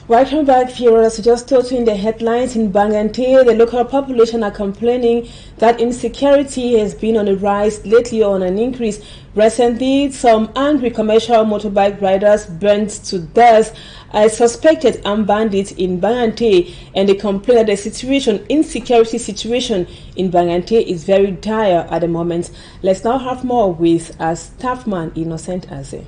Welcome back, viewers. Just told in the headlines, in Bangante, the local population are complaining that insecurity has been on the rise lately, on an increase. Recently, some angry commercial motorbike riders burned to death a suspected armed bandit in Bangante, and they complain that the insecurity situation in Bangante is very dire at the moment. Let's now have more with our staffman, Innocent Aze.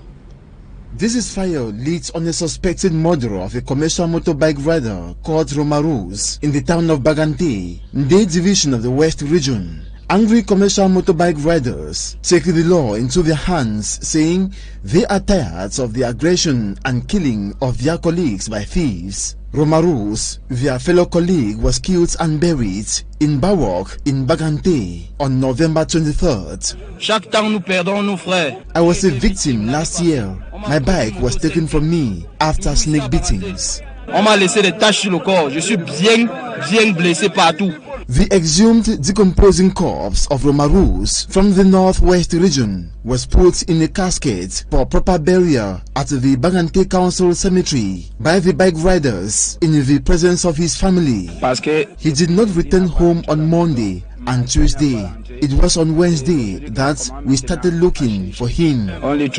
This is fire lit on a suspected murder of a commercial motorbike rider called Romaruz in the town of Bagante, Nde division of the West region. Angry commercial motorbike riders take the law into their hands, saying they are tired of the aggression and killing of their colleagues by thieves. Romaruz, their fellow colleague, was killed and buried in Bawok in Bagante on November 23rd. Chaque temps nous perdons nos frères. I was a victim last year. My bike was taken from me after snake beatings. On m'a laissé des taches sur le corps. Je suis bien blessé partout. The exhumed decomposing corpse of Romaruz from the northwest region was put in a casket for proper burial at the Bagante Council Cemetery by the bike riders in the presence of his family. He did not return home on Monday and Tuesday. It was on Wednesday that we started looking for him. Ernest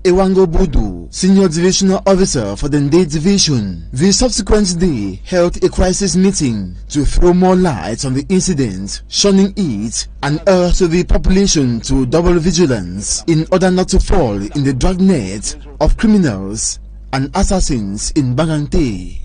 Ewango Budu, Senior Divisional Officer for the Nde Division, the subsequent day held a crisis meeting to throw more light on the incident, shunning it and urge the population to double vigilance in order not to fall in the dragnet of criminals and assassins in Bagante.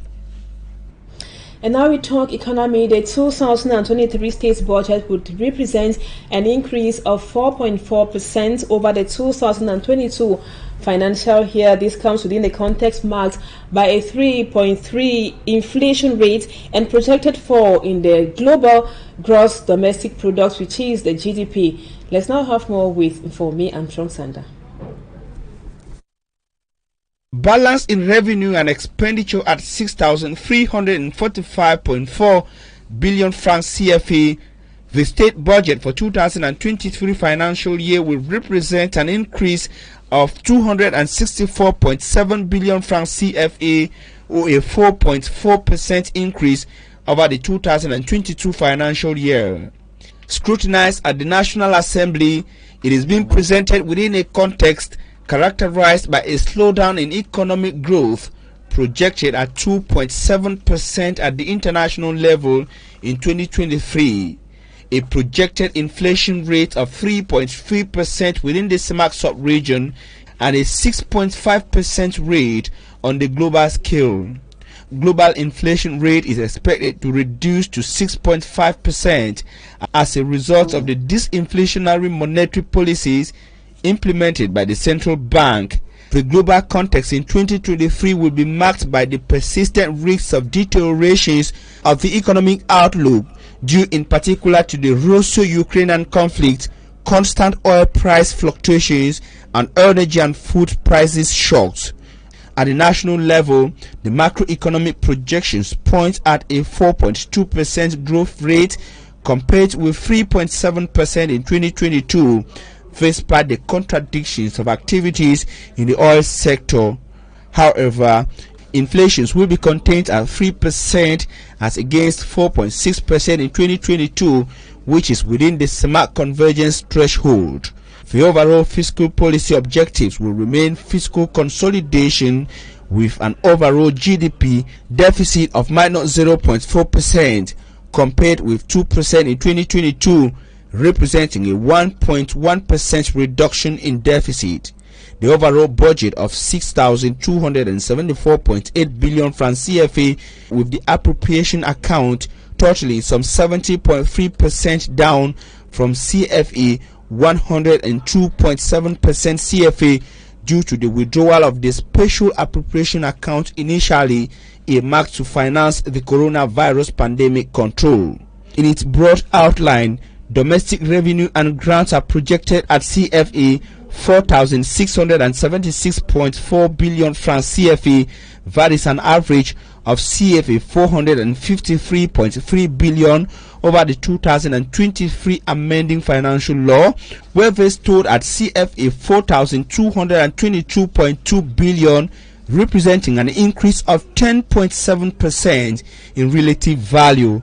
And now we talk economy. The 2023 state budget would represent an increase of 4.4% over the 2022 financial year. This comes within the context marked by a 3.3 inflation rate and projected fall in the global gross domestic product, which is the GDP. Let's now have more with Informe and Strong Sander. Balance in revenue and expenditure at 6,345.4 billion francs CFA. The state budget for 2023 financial year will represent an increase of 264.7 billion francs CFA, or a 4.4% increase over the 2022 financial year. Scrutinized at the National Assembly, it is being presented within a context characterized by a slowdown in economic growth, projected at 2.7% at the international level in 2023, a projected inflation rate of 3.3% within the CEMAC sub-region, and a 6.5% rate on the global scale. Global inflation rate is expected to reduce to 6.5% as a result of the disinflationary monetary policies implemented by the central bank. The global context in 2023 will be marked by the persistent risks of deteriorations of the economic outlook, due in particular to the Russo-Ukrainian conflict, constant oil price fluctuations, and energy and food prices shocks. At the national level, the macroeconomic projections point at a 4.2% growth rate compared with 3.7% in 2022. Despite the contradictions of activities in the oil sector. However, inflation will be contained at 3% as against 4.6% in 2022, which is within the CEMAC convergence threshold. The overall fiscal policy objectives will remain fiscal consolidation with an overall GDP deficit of minus 0.4% compared with 2% in 2022, representing a 1.1% reduction in deficit. The overall budget of 6,274.8 billion francs CFA, with the appropriation account totaling some 70.3% down from CFA 102.7% CFA due to the withdrawal of the special appropriation account initially earmarked to finance the coronavirus pandemic control. In its broad outline, domestic revenue and grants are projected at CFA 4,676.4 billion francs CFA. That is an average of CFA 453.3 billion over the 2023 amending financial law, where they stood at CFA 4,222.2 billion. representing an increase of 10.7% in relative value.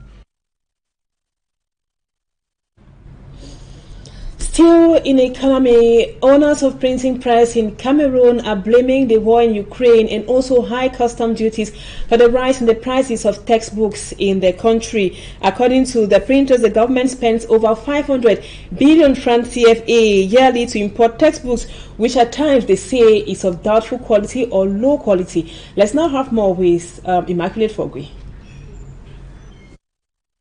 Still in economy, owners of printing press in Cameroon are blaming the war in Ukraine and also high custom duties for the rise in the prices of textbooks in the country. According to the printers, the government spends over 500 billion francs CFA yearly to import textbooks, which at times they say is of doubtful quality or low quality. Let's now have more with Immaculate Fogwe.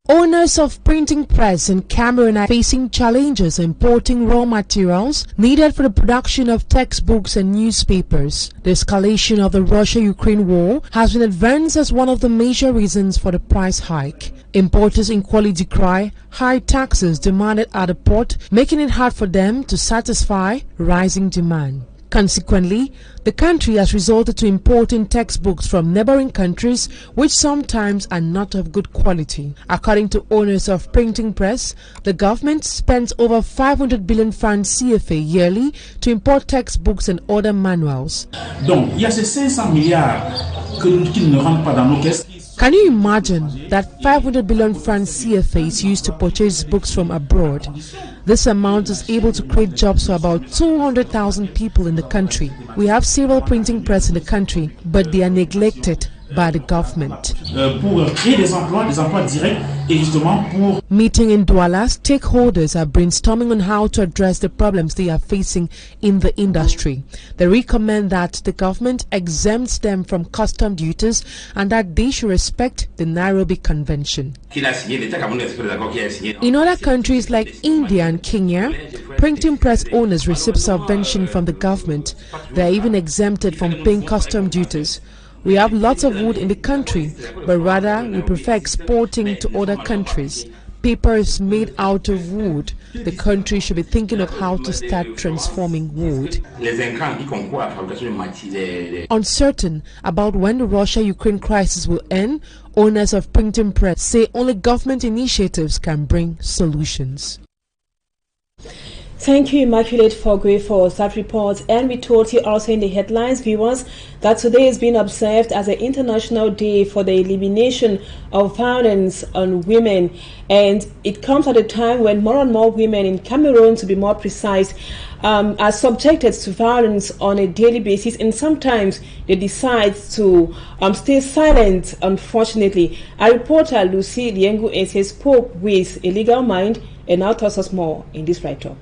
Owners of printing press in Cameroon are facing challenges importing raw materials needed for the production of textbooks and newspapers. The escalation of the Russia-Ukraine war has been advanced as one of the major reasons for the price hike. Importers equally decry high taxes demanded at the port, making it hard for them to satisfy rising demand. Consequently, the country has resorted to importing textbooks from neighboring countries which sometimes are not of good quality. According to owners of printing press, the government spends over 500 billion francs CFA yearly to import textbooks and other manuals. Donc, il y a ces 500 milliards qui ne rentrent pas dans nos caisses. Can you imagine that 500 billion francs CFA is used to purchase books from abroad? This amount is able to create jobs for about 200,000 people in the country. We have several printing press in the country, but they are neglected by the government. Meeting in Douala, stakeholders are brainstorming on how to address the problems they are facing in the industry. They recommend that the government exempts them from custom duties and that they should respect the Nairobi Convention. In other countries like India and Kenya, printing press owners receive subvention from the government. They are even exempted from paying custom duties. We have lots of wood in the country, but rather we prefer exporting to other countries. Paper is made out of wood. The country should be thinking of how to start transforming wood. Uncertain about when the Russia-Ukraine crisis will end, owners of printing press say only government initiatives can bring solutions. Thank you, Immaculate Fogwe, for that report. And we told you also in the headlines, viewers, that today is being observed as an International Day for the Elimination of Violence on Women. And it comes at a time when more and more women in Cameroon, to be more precise, are subjected to violence on a daily basis. And sometimes they decide to stay silent, unfortunately. Our reporter, Lucy Liengu-Ese, spoke with a legal mind and now tells us more in this write-up.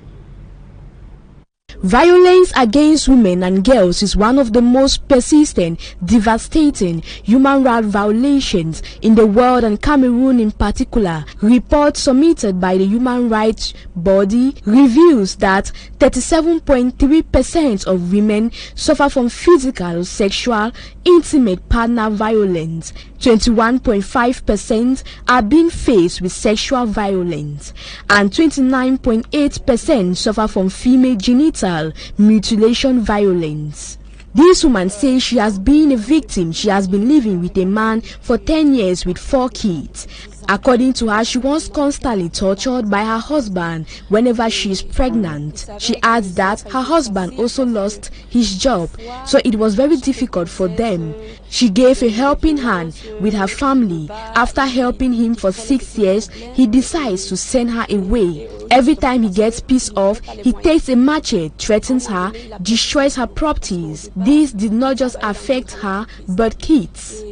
Violence against women and girls is one of the most persistent, devastating human rights violations in the world, and Cameroon in particular. Reports submitted by the human rights body reveals that 37.3% of women suffer from physical, sexual, intimate partner violence. 21.5% are being faced with sexual violence, and 29.8% suffer from female genital mutilation violence. This woman says she has been a victim. She has been living with a man for 10 years with 4 kids. According to her, she was constantly tortured by her husband whenever she is pregnant. She adds that her husband also lost his job, so it was very difficult for them. She gave a helping hand with her family. After helping him for 6 years, he decides to send her away. Every time he gets pissed off, he takes a machete, threatens her, destroys her properties. This did not just affect her, but kids.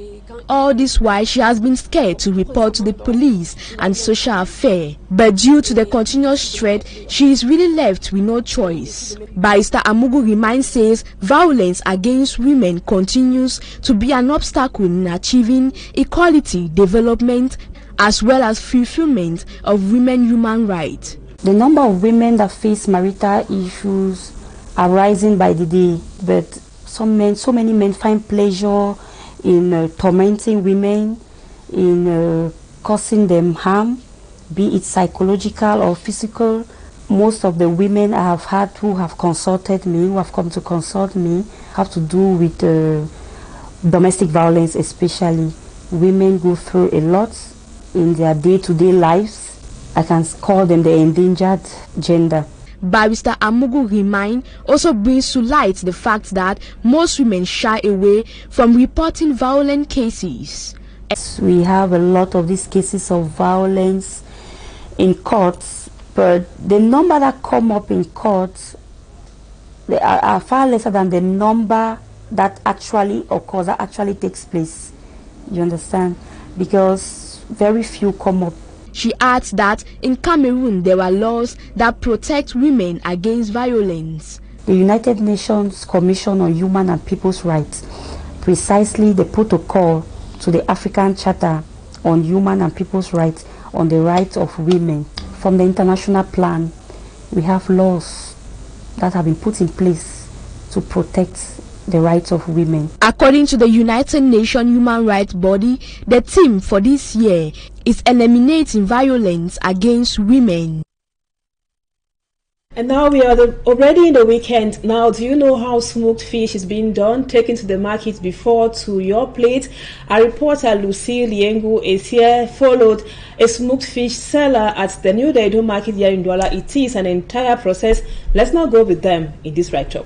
All this while, she has been scared to report to the police and social affairs. But due to the continuous threat, she is really left with no choice. Barrister Amugu Remind says violence against women continues to be an obstacle in achieving equality, development, as well as fulfillment of women's human rights. The number of women that face marital issues are rising by the day, but so many men find pleasure in tormenting women, in causing them harm, be it psychological or physical. Most of the women I have had who have consulted me, who have come to consult me, have to do with domestic violence especially. Women go through a lot in their day-to-day lives. I can call them the endangered gender. Barrister Amugu Remind also brings to light the fact that most women shy away from reporting violent cases. We have a lot of these cases of violence in courts, but the number that come up in courts they are far lesser than the number that actually occurs, that actually takes place. You understand? Because very few come up. She adds that in Cameroon there are laws that protect women against violence. The United Nations Commission on Human and People's Rights, precisely the protocol to the African Charter on Human and People's Rights on the rights of women. From the international plan, we have laws that have been put in place to protect the rights of women. According to the United Nations Human Rights Body, the theme for this year is eliminating violence against women. And now we are already in the weekend. Now, do you know how smoked fish is being done, taken to the market before to your plate? Our reporter Lucy Liengu is here, followed a smoked fish seller at the New Daido market here in Douala. It is an entire process. Let's now go with them in this write-up.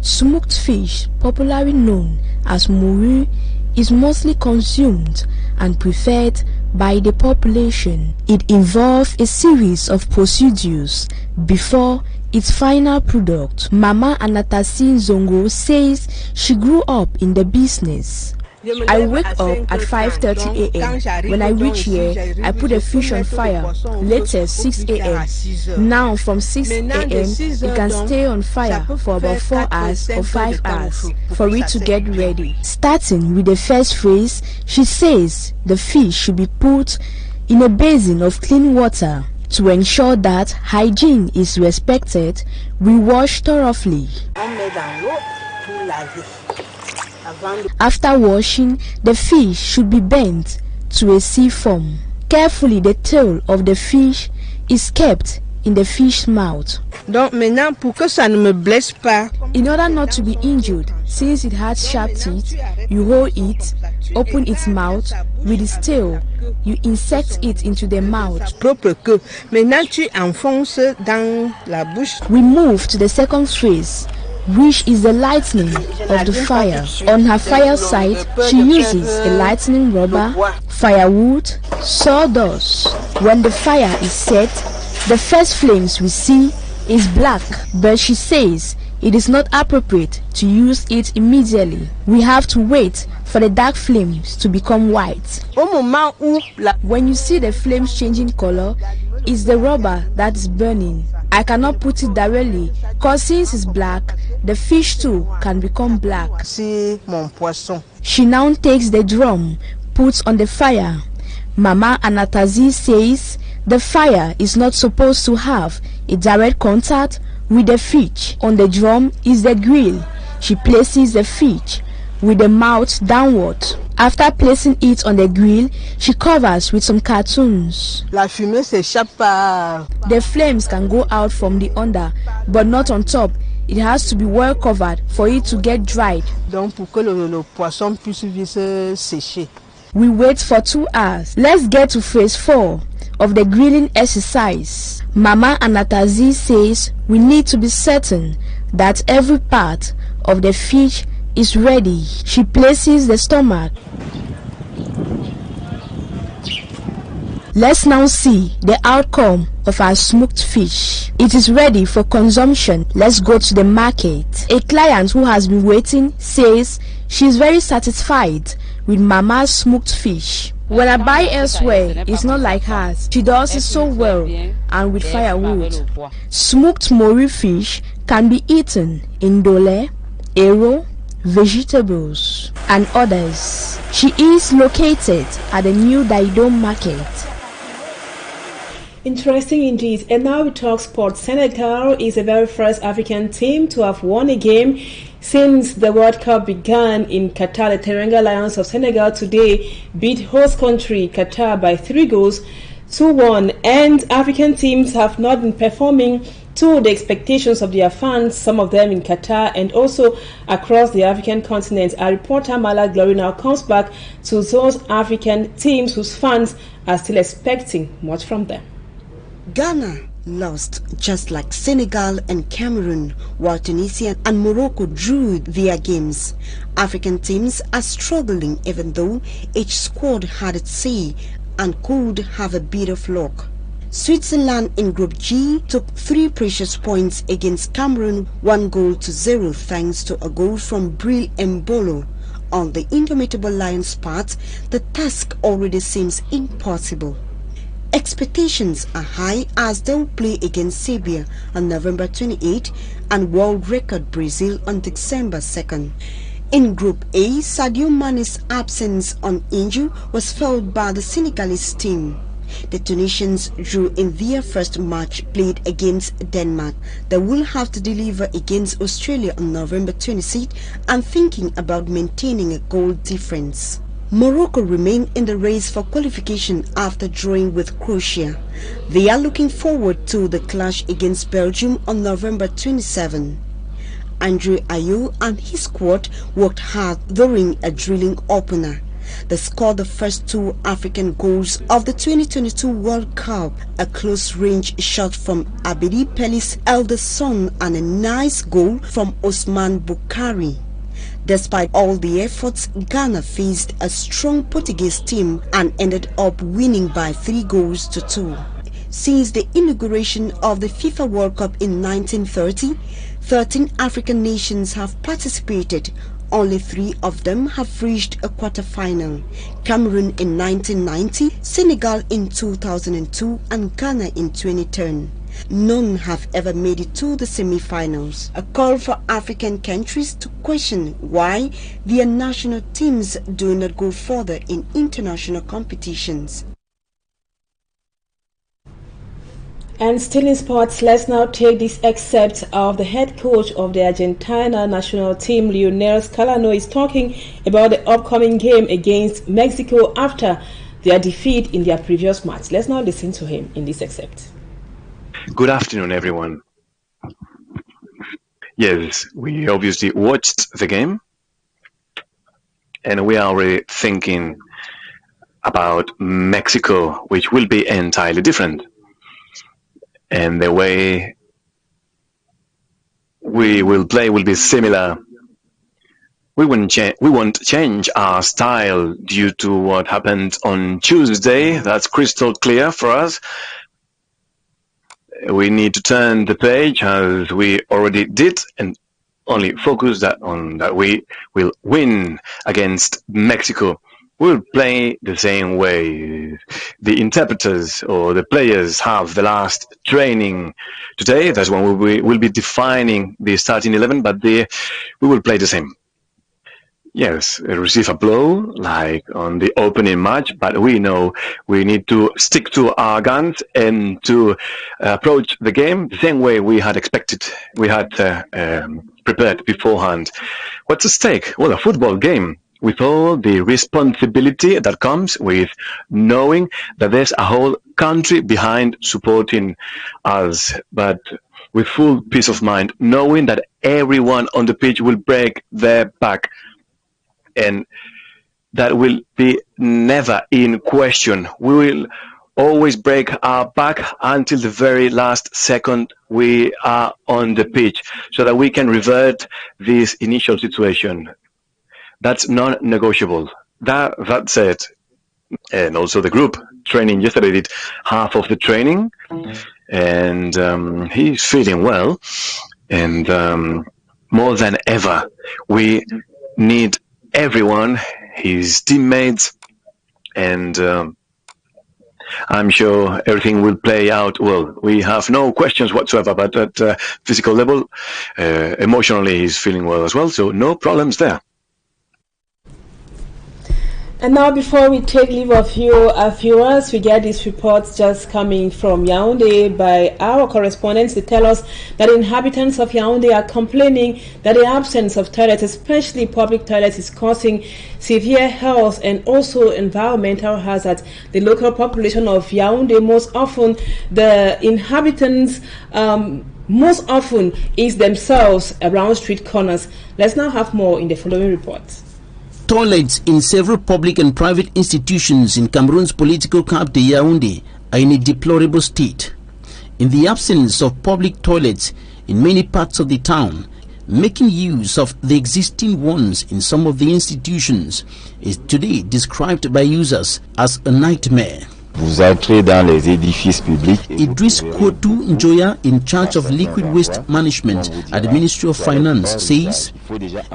Smoked fish, popularly known as moru, is mostly consumed and preferred by the population. It involves a series of procedures before its final product. Mama Anatasi Zongo says she grew up in the business. I wake up at 5:30 a.m. When I reach here, I put a fish on fire. Later, 6 a.m. Now, from 6 a.m., it can stay on fire for about 4 hours or 5 hours for it to get ready. Starting with the first phase, she says the fish should be put in a basin of clean water. To ensure that hygiene is respected, we wash thoroughly. After washing, the fish should be bent to a C-form. Carefully, the tail of the fish is kept in the fish's mouth. In order not to be injured, since it has sharp teeth, you hold it, open its mouth with its tail, you insert it into the mouth. We move to the second phase, which is the lightening of the fire. On her fire site, she uses a lightening rubber, firewood, sawdust. When the fire is set, the first flames we see is black, but she says it is not appropriate to use it immediately. We have to wait for the dark flames to become white. When you see the flames changing color, it's the rubber that is burning. I cannot put it directly, because since it's black, the fish too can become black. She now takes the drum, puts on the fire. Mama Anatazi says the fire is not supposed to have a direct contact with the fish. On the drum is the grill. She places the fish with the mouth downward. After placing it on the grill, she covers with some cartoons. The flames can go out from the under, but not on top. It has to be well covered for it to get dried. We wait for 2 hours. Let's get to phase 4 of the grilling exercise. Mama Anatazi says we need to be certain that every part of the fish is ready. She places the stomach. Let's now see the outcome of our smoked fish. It is ready for consumption. Let's go to the market. A client who has been waiting says she is very satisfied with Mama's smoked fish. When I buy elsewhere, it's not like hers. She does it so well and with firewood. Smoked moru fish can be eaten in dole, ero, vegetables, and others. She is located at the New Daido market. Interesting indeed. And now we talk sports. Senegal is the very first African team to have won a game since the World Cup began in Qatar. The Teranga Lions of Senegal today beat host country Qatar by 3-1, and African teams have not been performing to the expectations of their fans, some of them in Qatar and also across the African continent. Our reporter Mala Glory now comes back to those African teams whose fans are still expecting much from them. Ghana lost just like Senegal and Cameroon, while Tunisia and Morocco drew their games. African teams are struggling even though each squad had its say and could have a bit of luck. Switzerland in Group G took 3 precious points against Cameroon, 1-0 thanks to a goal from Bril Mbolo. On the indomitable Lions' part, the task already seems impossible. Expectations are high as they will play against Serbia on November 28 and world record Brazil on December 2nd. In Group A, Sadio Mane's absence on injury was felt by the Senegalese team. The Tunisians drew in their first match played against Denmark. They will have to deliver against Australia on November 26 and thinking about maintaining a goal difference. Morocco remain in the race for qualification after drawing with Croatia. They are looking forward to the clash against Belgium on November 27. Andre Ayew and his squad worked hard during a drilling opener. They scored the first 2 African goals of the 2022 World Cup, a close-range shot from Abedi Pelli's eldest son and a nice goal from Osman Boukari. Despite all the efforts, Ghana faced a strong Portuguese team and ended up winning by 3-2. Since the inauguration of the FIFA World Cup in 1930, 13 African nations have participated. Only 3 of them have reached a quarter-final: Cameroon in 1990, Senegal in 2002 and Ghana in 2010. None have ever made it to the semi-finals. A call for African countries to question why their national teams do not go further in international competitions. And still in sports, let's now take this excerpt of the head coach of the Argentina national team, Lionel Scaloni, is talking about the upcoming game against Mexico after their defeat in their previous match. Let's now listen to him in this excerpt. Good afternoon, everyone. Yes, we obviously watched the game, and we are already thinking about Mexico, which will be entirely different. And the way we will play will be similar. We won't change our style due to what happened on Tuesday. That's crystal clear for us. We need to turn the page as we already did and only focus on that we will win against Mexico. We'll play the same way. The interpreters or the players have the last training today. That's when we will be defining the starting 11, but we will play the same. Yes, receive a blow like on the opening match, but we know we need to stick to our guns and to approach the game the same way we had expected, we had prepared beforehand. What's at stake? Well, a football game, with all the responsibility that comes with knowing that there's a whole country behind supporting us, but with full peace of mind, knowing that everyone on the pitch will break their back, and that will be never in question. We will always break our back until the very last second we are on the pitch, so that we can revert this initial situation. That's non-negotiable. That's it. And also the group training yesterday did half of the training, and he's feeling well. And more than ever, we need everyone, his teammates, and I'm sure everything will play out well. We have no questions whatsoever, but at physical level, emotionally he's feeling well as well, so no problems there. And now, before we take leave of you, our viewers, we get these reports just coming from Yaoundé by our correspondents. They tell us that inhabitants of Yaoundé are complaining that the absence of toilets, especially public toilets, is causing severe health and also environmental hazards. The local population of Yaoundé, most often the inhabitants most often is themselves around street corners. Let's now have more in the following report. Toilets in several public and private institutions in Cameroon's political capital Yaoundé are in a deplorable state. In the absence of public toilets in many parts of the town, making use of the existing ones in some of the institutions is today described by users as a nightmare. Vous entrez dans les édifices publics. Idris Kotu Njoya, in charge of liquid waste management at the Ministry of Finance, says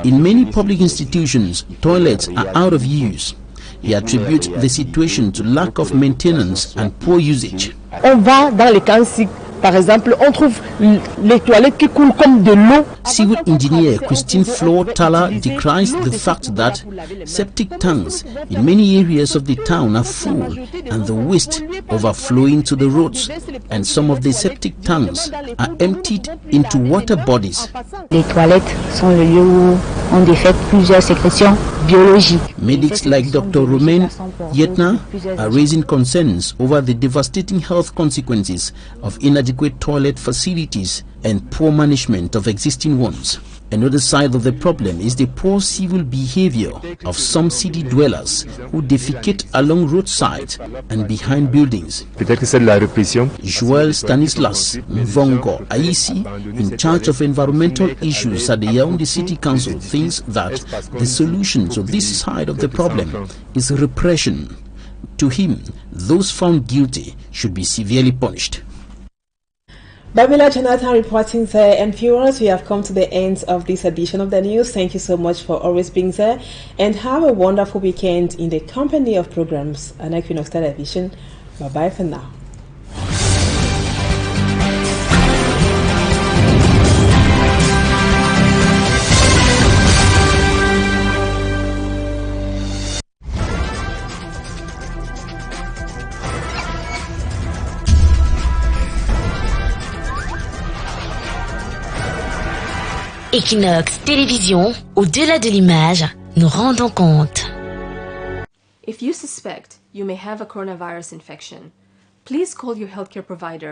in many public institutions, toilets are out of use. He attributes the situation to lack of maintenance and poor usage. On va dans les camps. Par exemple, on trouve les toilettes qui coulent comme de l'eau. Civil engineer Christine Flo Tala decries the fact that septic tanks in many areas of the town are full and the waste overflowing to the roads, and some of the septic tanks are emptied into water bodies. Les toilettes sont le lieu où on défecte plusieurs sécrétions biologiques. Medics like Dr. Romain Yetna are raising concerns over the devastating health consequences of inadequate toilet facilities and poor management of existing ones. Another side of the problem is the poor civil behavior of some city dwellers who defecate along roadsides and behind buildings. Joel Stanislas Mvongo Aisi, in charge of environmental issues at the Yaoundé City Council, thinks that the solution to this side of the problem is repression. To him, those found guilty should be severely punished. Babila Jonathan reporting there, and viewers, we have come to the end of this edition of the news. Thank you so much for always being there, and have a wonderful weekend in the company of programs on Equinoxe Television. Bye-bye for now. Equinoxe Télévision, au-delà de l'image, nous rendons compte. If you suspect you may have a coronavirus infection, please call your healthcare provider